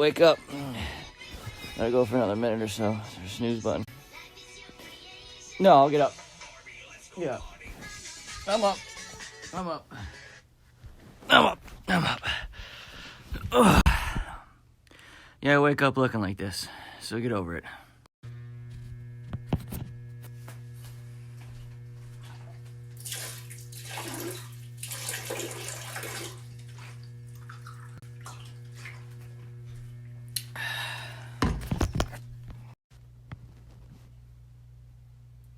wake up. Gotta go for another minute or so. There's a snooze button. No, I'll get up. Yeah. I'm up. I'm up. I'm up. I'm up. Ugh. Yeah, I wake up looking like this, so get over it.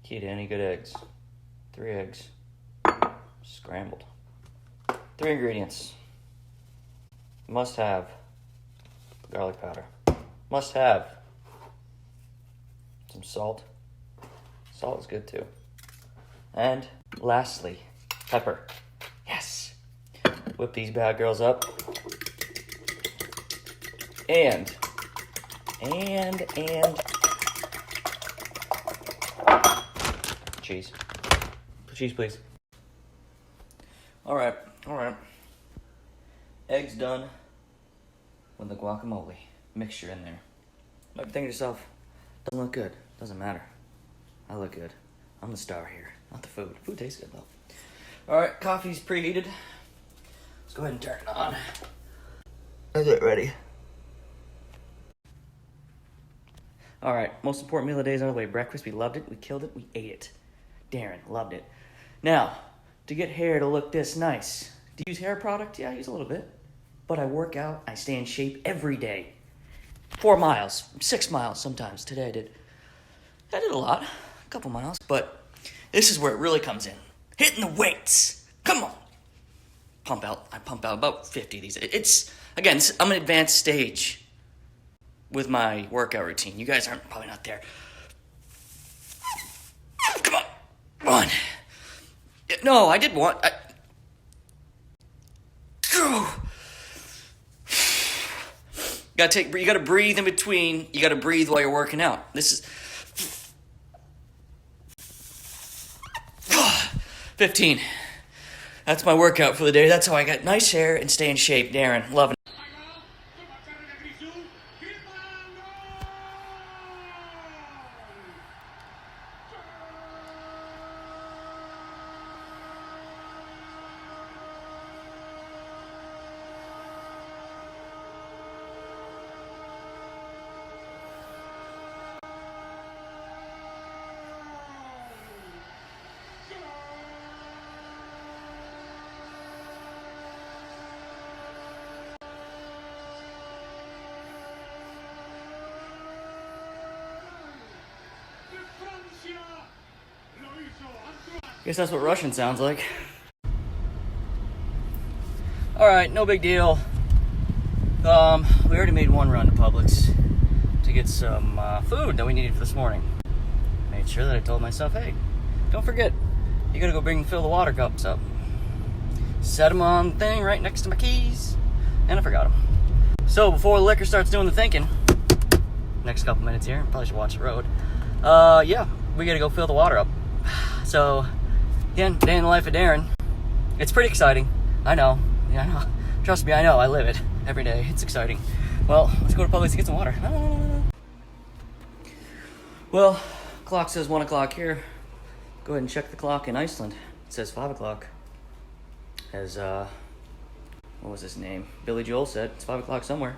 Key to any good eggs. 3 eggs. Scrambled. 3 ingredients. Must have garlic powder. Must have some salt. Salt is good too. And lastly, pepper. Yes. Whip these bad girls up. And cheese. Cheese, please. All right. Eggs done with the guacamole mixture in there. You might be thinking to yourself, doesn't look good. Doesn't matter. I look good. I'm the star here, not the food. Food tastes good though. All right, coffee's preheated. Let's go ahead and turn it on. Is it ready? All right, most important meal of the day is on the way. Breakfast, we loved it, we killed it, we ate it. Darren, loved it. Now, to get hair to look this nice, do you use hair product? Yeah, I use a little bit. But I work out, I stay in shape every day. 4 miles, 6 miles sometimes. Today I did a lot, a couple miles. But this is where it really comes in. Hitting the weights. Come on. I pump out about 50 of these. Again, I'm an advanced stage with my workout routine. You guys aren't probably not there. Come on. 1. No, I did one. You gotta breathe in between. You gotta breathe while you're working out. This is 15. That's my workout for the day. That's how I got nice hair and stay in shape. Darren, loving it. Guess that's what Russian sounds like. Alright, no big deal. We already made one run to Publix to get some food that we needed for this morning. Made sure that I told myself, hey, don't forget, you gotta go fill the water cups up. Set them on the thing right next to my keys, and I forgot them. So before the liquor starts doing the thinking, next couple minutes here, probably should watch the road. Yeah, we gotta go fill the water up. So, again, day in the life of Darren. It's pretty exciting. I know. Yeah, I know. Trust me, I know. I live it every day. It's exciting. Well, let's go to Publix to get some water. Well, clock says 1 o'clock here. Go ahead and check the clock in Iceland. It says 5 o'clock. As, what was his name? Billy Joel said, it's 5 o'clock somewhere.